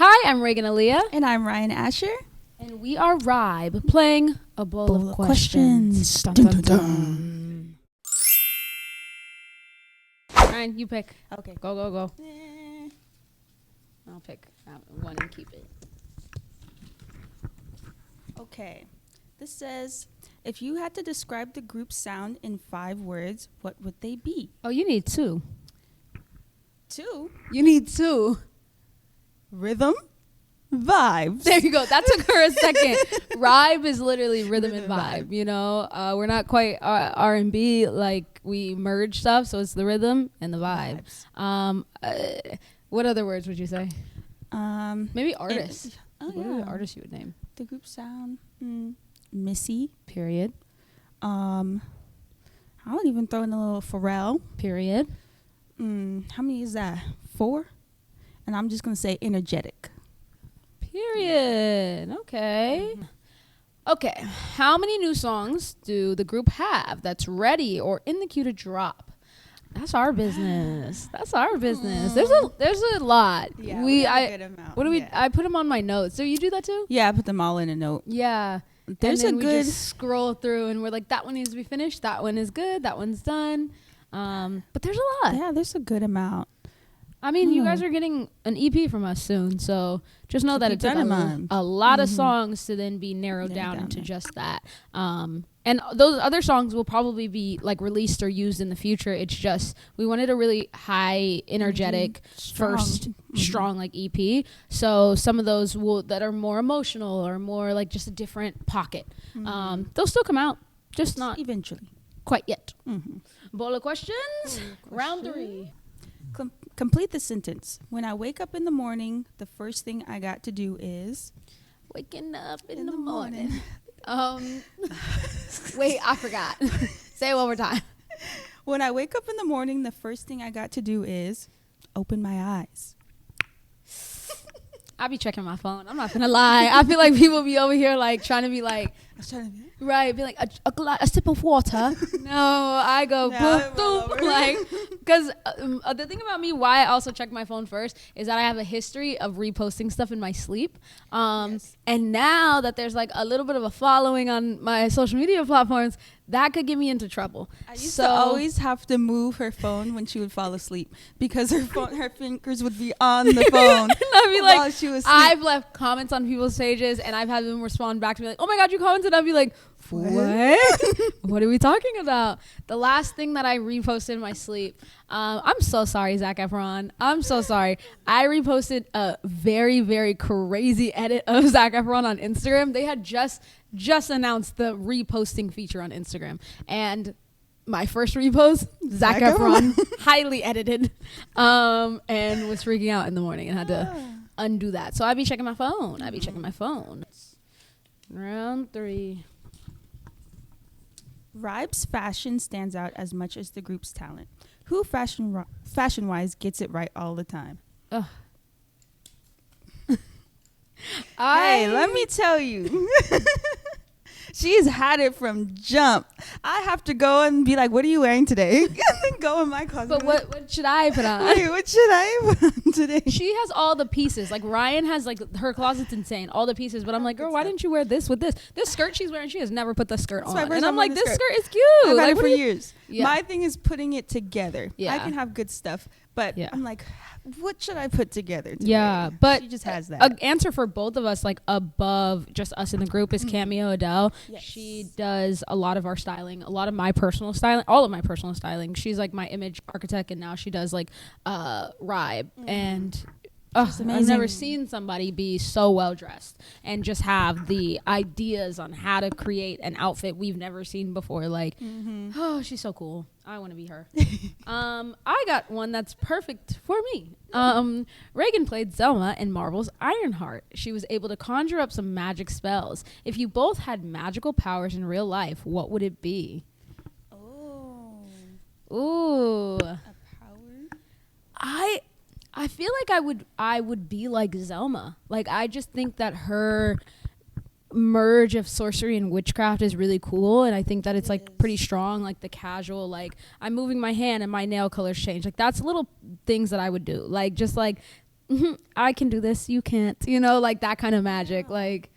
Hi, I'm Regan Aliyah. And I'm Ryan Ashe. And we are RYBE, playing a bowl of questions. Dun, dun, dun. Ryan, you pick. Okay. Go. I'll pick one and keep it. Okay. This says, if you had to describe the group's sound in 5 words, what would they be? Oh, you need 2. 2? You need 2. Rhythm, vibes. There you go. That took her a second. RYBE is literally rhythm and vibe. You know, we're not quite R&B, like we merge stuff, so it's the rhythm and the vibe. What other words would you say? Maybe artists. What are the artists you would name? The group sound, Missy. Period. I would even throw in a little Pharrell. Period. How many is that? 4? And I'm just going to say energetic. Period. Okay. Okay. How many new songs do the group have that's ready or in the queue to drop? That's our business. There's a lot. Yeah, we have a good amount. What do we? I put them on my notes. So you do that too? Yeah, I put them all in a note. Yeah. There's and then a good we just scroll through and we're like, that one needs to be finished. That one is good. That one's done. But there's a lot. Yeah, there's a good amount. I mean, you guys are getting an EP from us soon, so just know that it took a lot of songs to then be narrowed down into just that. And those other songs will probably be like released or used in the future. It's just we wanted a really high, energetic, strong like EP. So some of those that are more emotional or more like just a different pocket. They'll still come out, just not eventually quite yet. Bowl of questions. Round 3. Complete the sentence. When I wake up in the morning, the first thing I got to do is... Waking up in the morning. Wait, I forgot. Say it one more time. When I wake up in the morning, the first thing I got to do is open my eyes. I be checking my phone. I'm not gonna lie. I feel like people be over here like trying to be like... Right, be like a sip of water. No, I go boom, boom, like, because the thing about me, why I also check my phone first, is that I have a history of reposting stuff in my sleep. And now that there's like a little bit of a following on my social media platforms, that could get me into trouble. I used to always have to move her phone when she would fall asleep because her fingers would be on the phone. And I'd be like, while she was I've left comments on people's pages and I've had them respond back to me like, oh my God, you commented. I'd be like, what? What are we talking about? The last thing that I reposted in my sleep, I'm so sorry, Zac Efron. I'm so sorry. I reposted a very, very crazy edit of Zac Efron on Instagram. They had just announced the reposting feature on Instagram. And my first repost, Zac Efron, highly edited, and was freaking out in the morning and had to undo that. So I'd be checking my phone. Round 3. RYBE's fashion stands out as much as the group's talent. Who fashion-wise gets it right all the time? Hey, let me tell you. She's had it from jump. I have to go and be like, what are you wearing today? And then go in my closet. But what should I put on? Wait, what should I put on today? She has all the pieces. Like Ryan has like her closet's insane, all the pieces. But I'm like, girl, why didn't you wear this with this? This skirt she's wearing, she has never put the skirt on. And I'm like, this skirt is cute. I've had like, it for years. Yeah. My thing is putting it together. Yeah. I can have good stuff, but I'm like, what should I put together today? Yeah, but she just has that. An answer for both of us, like above just us in the group, is Cameo Adele. Yes. She does a lot of our styling, a lot of my personal styling, all of my personal styling. She's like my image architect, and now she does like RYBE and. I've never seen somebody be so well dressed and just have the ideas on how to create an outfit we've never seen before. Like, oh, she's so cool. I want to be her. I got one that's perfect for me. Regan played Zelma in Marvel's Ironheart. She was able to conjure up some magic spells. If you both had magical powers in real life, what would it be? Ooh. A power? I feel like I would be like Zelma. Like, I just think that her merge of sorcery and witchcraft is really cool, and I think that it's like pretty strong, like the casual, like I'm moving my hand and my nail colors change. Like that's little things that I would do. Like just like I can do this, you can't, like that kind of magic. Like,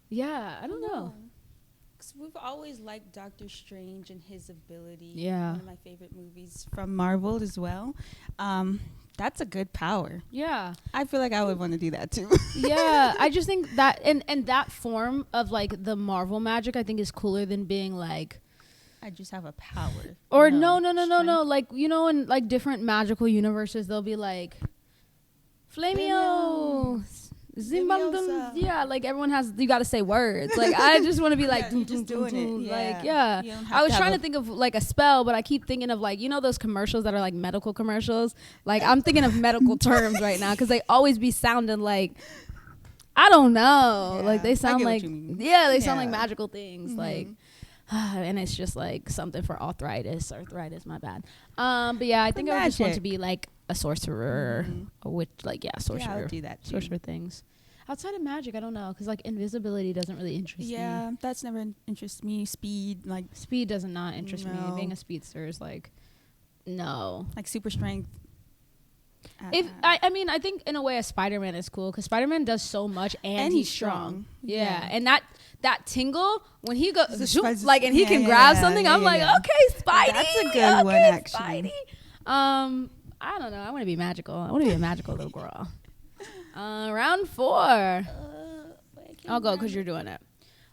yeah, I don't know. Cause we've always liked Doctor Strange and his ability. Yeah. One of my favorite movies from Marvel as well. That's a good power. Yeah. I feel like I would want to do that too. Yeah, I just think that and that form of like the Marvel magic I think is cooler than being like I just have a power. or no, like in like different magical universes they'll be like Flamio Zimbabwe. Yeah, like everyone has you got to say words. Like I just want to be like just doing it. like I was trying to think of like a spell, but I keep thinking of like those commercials that are like medical commercials. Like I'm thinking of medical terms right now because they always be sounding like I don't know. Yeah, like they sound like they sound like Yeah. magical things like and it's just like something for arthritis, my bad. But yeah, I think I would just want to be like a sorcerer, which like sorcerer. Yeah, I would do that too. Sorcerer things. Outside of magic, I don't know, because like invisibility doesn't really interest me. Yeah, that's never interests me. Speed does not interest me. Being a speedster is like no. Like super strength. If I mean, I think in a way a Spider-Man is cool because Spider-Man does so much and he's strong. Yeah, and that tingle when he goes like and he can grab something. I'm like, okay, Spidey. That's a good one, actually. Spidey. I don't know. I want to be magical. I want to be a magical little girl. Round 4. I'll go because you're doing it.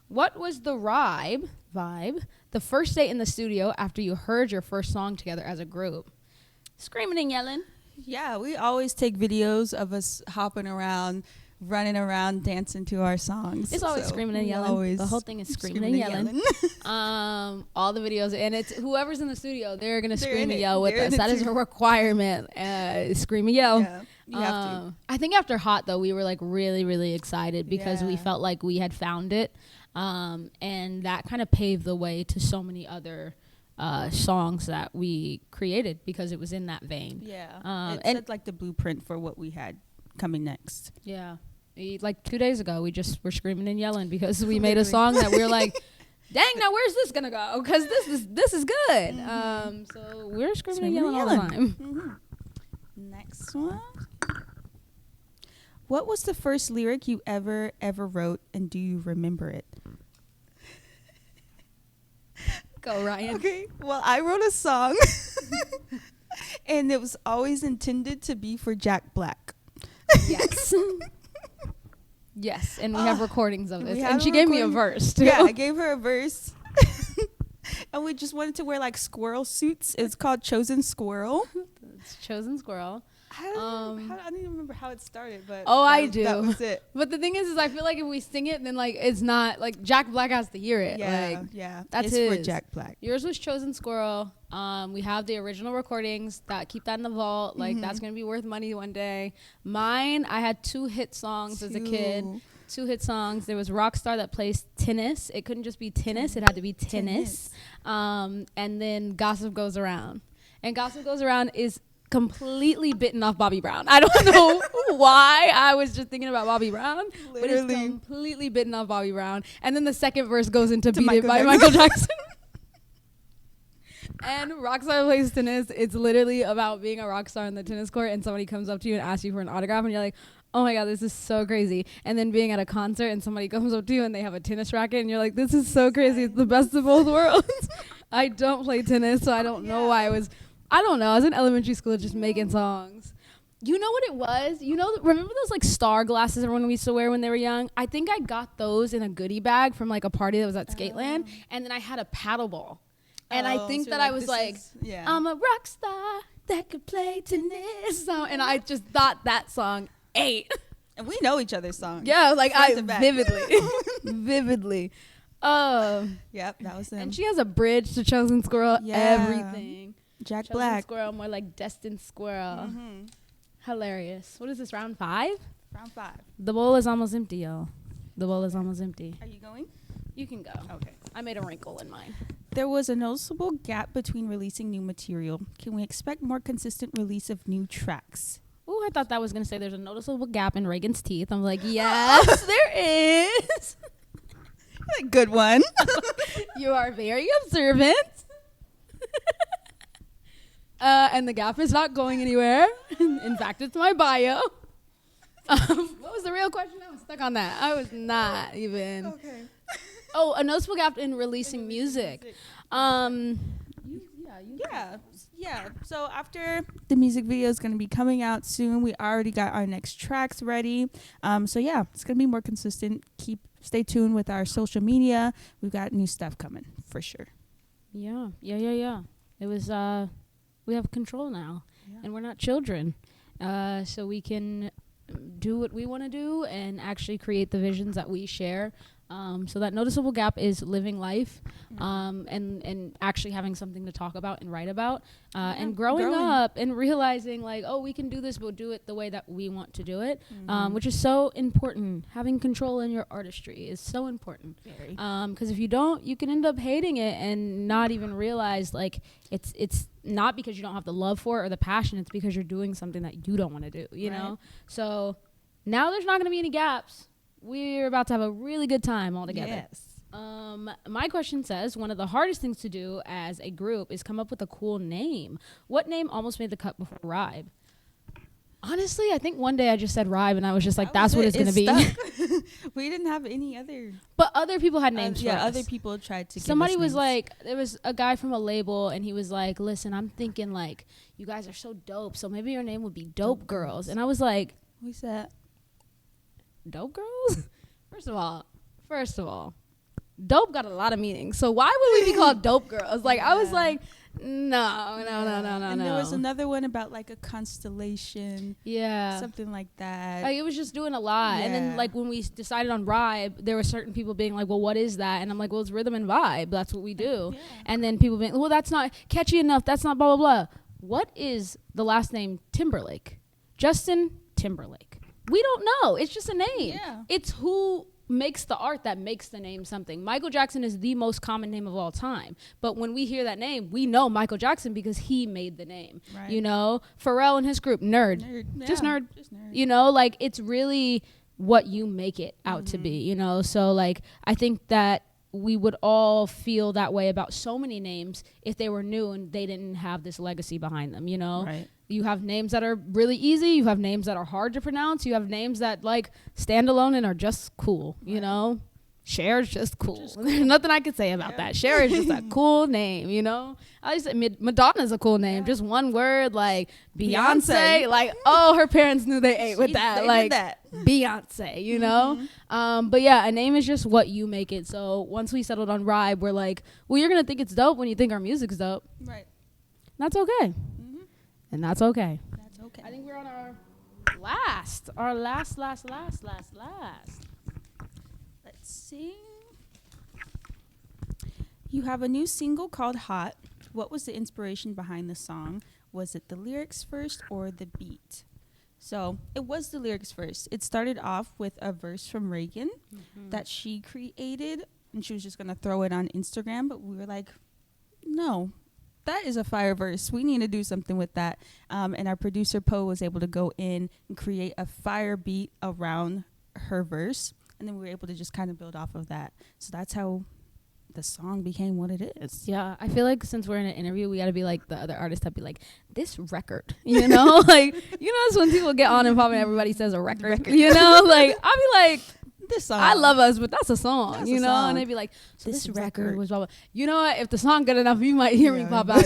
What was the vibe? The first day in the studio after you heard your first song together as a group? Screaming and yelling. Yeah, we always take videos of us hopping around, running around, dancing to our songs. It's always screaming and yelling. The whole thing is screaming and yelling. All the videos, and it's whoever's in the studio, they're gonna scream and yell with us. That is a requirement. Scream and yell. Yeah, you have to. I think after Hot though, we were like really, really excited because we felt like we had found it, and that kind of paved the way to so many other songs that we created because it was in that vein. Yeah, it set like the blueprint for what we had coming next. Yeah. Like 2 days ago, we just were screaming and yelling because we made a song that we were like, dang, now where's this gonna go? Because this is good. So we're screaming and yelling all the time. Next one. What was the first lyric you ever wrote, and do you remember it? Go, Ryan. Okay. Well, I wrote a song, and it was always intended to be for Jack Black. Yes. Yes, and we have recordings of this. And she gave me a verse, too. Yeah, I gave her a verse. And we just wanted to wear, like, squirrel suits. It's called Chosen Squirrel. It's Chosen Squirrel. I don't even remember how it started, but I do. That was it. But the thing is I feel like if we sing it, then like it's not like Jack Black has to hear it. Yeah, like, that's it's for Jack Black. Yours was Chosen Squirrel. We have the original recordings keep that in the vault. Like that's gonna be worth money one day. Mine, I had 2 hit songs as a kid. 2 hit songs. There was Rockstar that plays tennis. It couldn't just be tennis. It had to be tennis. And then Gossip Goes Around. And Gossip Goes Around is completely bitten off Bobby Brown. I don't know why I was just thinking about Bobby Brown, but it's completely bitten off Bobby Brown. And then the second verse goes into Beat It by Michael Jackson. And Rockstar Plays Tennis. It's literally about being a rock star in the tennis court and somebody comes up to you and asks you for an autograph and you're like, oh my God, this is so crazy. And then being at a concert and somebody comes up to you and they have a tennis racket and you're like, this is so crazy. It's the best of both worlds. I don't play tennis, so I don't know why I don't know. I was in elementary school just making songs. You know what it was? Remember those like star glasses everyone used to wear when they were young? I think I got those in a goodie bag from like a party that was at Skateland. And then I had a paddle ball. And I think so that I was like, I'm a rock star that could play tennis. And I just thought that song ate. And we know each other's songs. Yeah, like vividly. Yep, that was them. And she has a bridge to Chosen Squirrel, everything. Jack Chosen Black. Squirrel, more like Destined Squirrel. Hilarious. What is this, round 5? Round 5. The bowl is almost empty, y'all. The bowl is almost empty. Are you going? You can go. Okay. I made a wrinkle in mine. There was a noticeable gap between releasing new material. Can we expect more consistent release of new tracks? Ooh, I thought that was going to say there's a noticeable gap in Regan's teeth. I'm like, yes, there is. A good one. You are very observant. And the gap is not going anywhere. In fact, it's my bio. What was the real question? I was stuck on that. I was not even. Okay. Oh, a noticeable gap in releasing music. Yeah. So after the music video is going to be coming out soon, we already got our next tracks ready. So yeah, it's going to be more consistent. Stay tuned with our social media. We've got new stuff coming for sure. Yeah. It was, we have control now, and we're not children. So we can do what we want to do and actually create the visions that we share. So that noticeable gap is living life, and actually having something to talk about and write about, and growing up and realizing like, oh, we can do this, but do it the way that we want to do it, which is so important. Having control in your artistry is so important. Because if you don't, you can end up hating it and not even realize like it's not because you don't have the love for it or the passion. It's because you're doing something that you don't want to do, you know? So now there's not going to be any gaps. We're about to have a really good time all together. Yes. My question says, one of the hardest things to do as a group is come up with a cool name. What name almost made the cut before RYBE? Honestly, I think one day I just said RYBE and I was just like, that's what it's going to be. We didn't have any other. But other people had names for us. Other people tried to Somebody give us was names. like, there was a guy from a label and he was like, listen, I'm thinking like, you guys are so dope, so maybe your name would be Dope Girls. And I was like, who's that? Dope Girls? First of all, dope got a lot of meanings. So why would we be called Dope Girls? Like, I was like, no. And there was another one about like a constellation. Yeah. Something like that. Like, it was just doing a lot. And then like when we decided on RYBE, there were certain people being like, well, what is that? And I'm like, well, it's rhythm and vibe. That's what we do. Yeah. And then people being, well, that's not catchy enough. That's not blah, blah, blah. What is the last name Timberlake? Justin Timberlake. We don't know. It's just a name. Yeah. It's who makes the art that makes the name something. Michael Jackson is the most common name of all time. But when we hear that name, we know Michael Jackson because he made the name. Right. You know, Pharrell and his group, Nerd. Yeah. Just nerd. You know, like, it's really what you make it out to be, you know? So, like, I think that we would all feel that way about so many names if they were new and they didn't have this legacy behind them, you know? Right. You have names that are really easy. You have names that are hard to pronounce. You have names that like stand alone and are just cool, you know? Cher's just cool. There's nothing I could say about that. Cher is just a cool name, you know? I just said Madonna's a cool name. Just one word, like Beyonce. Like, oh, her parents knew they ate with that. Like, Beyonce, you know? But yeah, a name is just what you make it. So once we settled on RYBE, we're like, well, you're going to think it's dope when you think our music's dope. Right. That's okay. And that's okay. That's okay. I think we're on our last. Let's see. You have a new single called Hot. What was the inspiration behind the song? Was it the lyrics first or the beat? So it was the lyrics first. It started off with a verse from Regan that she created, and she was just going to throw it on Instagram, but we were like, no. That is a fire verse. We need to do something with that. And our producer, Poe, was able to go in and create a fire beat around her verse. And then we were able to just kind of build off of that. So that's how the song became what it is. Yeah, I feel like since we're in an interview, we got to be like the other artists that be like, this record, you know? Like, you know, it's when people get on and pop and everybody says a record. You know? Like, I'll be like, this song. I love us, but that's a song, that's you know? Song. And they'd be like, so this record was blah, blah. You know what? If the song good enough, you might hear me pop out.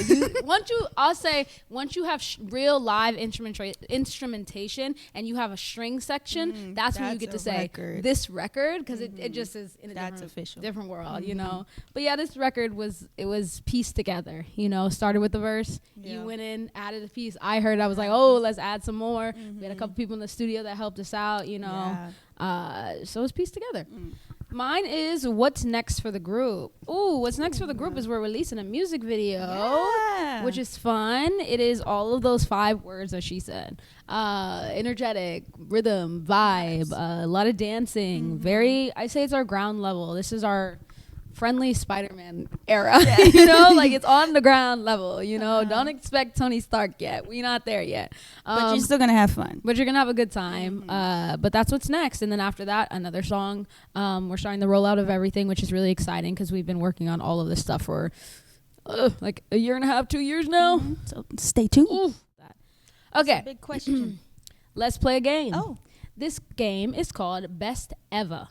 Once you have real live instrumentation and you have a string section, that's when you get to say this record, because it just is in a different world, you know? But yeah, this record was pieced together, you know? Started with the verse. You went in, added a piece. I heard, I was like, oh, let's add some more. We had a couple people in the studio that helped us out, you know? So it's pieced together. Mine is what's next for the group. Ooh, what's next for the group is we're releasing a music video, which is fun. It is all of those 5 words that she said. Energetic, rhythm, vibe, a lot of dancing. I say it's our ground level. This is our friendly Spider-Man era. You know, like, it's on the ground level, you know? Don't expect Tony Stark yet. We're not there yet. But you're still gonna have fun. But you're gonna have a good time. But that's what's next. And then after that, another song. We're starting the rollout of everything, which is really exciting because we've been working on all of this stuff for like a year and a half, 2 years now. So stay tuned. Okay. Big question. Let's play a game. Oh. This game is called Best Eva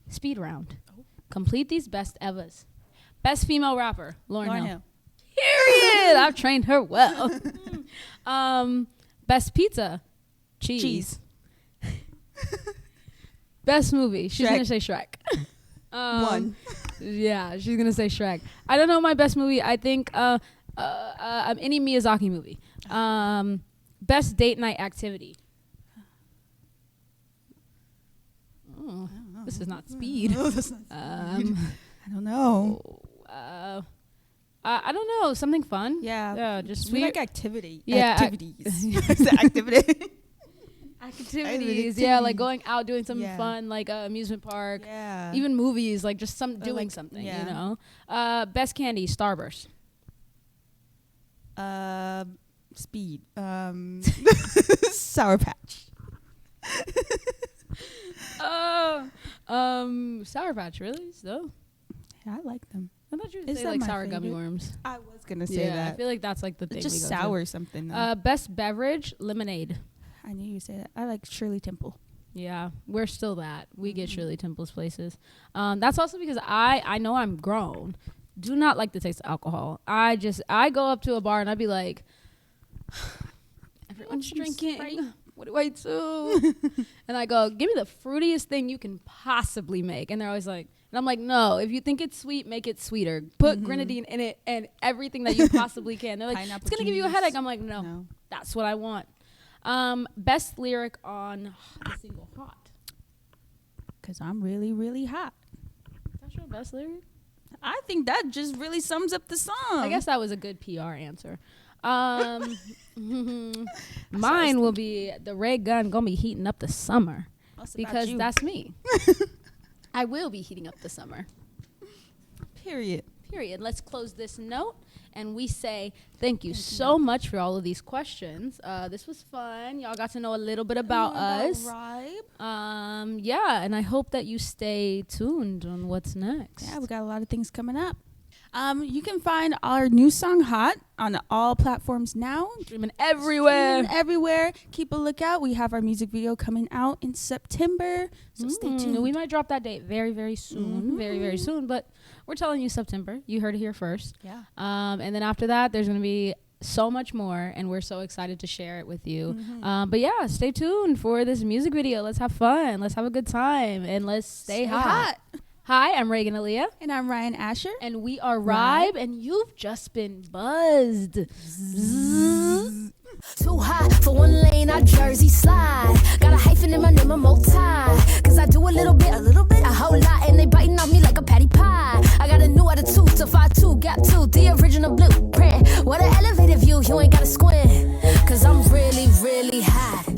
Speed Round. Complete these best Evas. Best female rapper, Lauryn Hill. Period. I've trained her well. Best pizza, cheese. Best movie, she's gonna say Shrek. One. Yeah, she's gonna say Shrek. I don't know my best movie. I think any Miyazaki movie. Best date night activity. Oh, this is not Speed. No, that's not Speed. I don't know. I don't know. Something fun. Yeah. Just we like activity. Yeah. Activities. Activity. Activities. Yeah, like going out doing something fun, like amusement park. Yeah. Even movies, like just doing like, something. yeah. You know. Best candy, Starburst. Speed. Sour Patch. Sour Patch, really? So Yeah, I like them. I thought you would Is say that like my sour gummy favorite? worms. I was gonna say Yeah, that. I feel like that's like the thing. It's just we go sour to. something. Though. Best beverage, lemonade. I knew you'd say that. I like Shirley Temple. Yeah, we're still that. We get Shirley Temple's places. That's also because I know I'm grown. Do not like the taste of alcohol. I go up to a bar and I'd be like, everyone's drinking. Sprite. What do I do? And I go, give me the fruitiest thing you can possibly make. And they're always like, and I'm like, no, if you think it's sweet, make it sweeter. Put grenadine in it and everything that you possibly can. They're like, Pineapple it's going to give you a juice. headache. I'm like, no, that's what I want. Best lyric on the single Hot. Because I'm really, really hot. That's your best lyric? I think that just really sums up the song. I guess that was a good PR answer. Mine will be the Regan gonna be heating up the summer because that's me. I will be heating up the summer. Period. Let's close this note and we say thank you so much for all of these questions. This was fun. Y'all got to know a little bit about us. RYBE. Yeah, and I hope that you stay tuned on what's next. Yeah, we got a lot of things coming up. You can find our new song Hot on all platforms now. Streaming everywhere. Keep a lookout. We have our music video coming out in September. So stay tuned. We might drop that date very, very soon. Very, very soon. But we're telling you September. You heard it here first. Yeah. And then after that, there's going to be so much more. And we're so excited to share it with you. But yeah, stay tuned for this music video. Let's have fun. Let's have a good time. And let's stay hot. Hi, I'm Regan Aliyah. And I'm Ryan Asher. And we are RYBE, and you've just been buzzed. Too hot for one lane, I Jersey slide. Got a hyphen in my name, I'm multi. Cause I do a little bit, a whole lot. And they biting off me like a patty pie. I got a new attitude to 5'2", gap 2, the original blueprint. What an elevated view, you ain't gotta squint. Cause I'm really, really hot.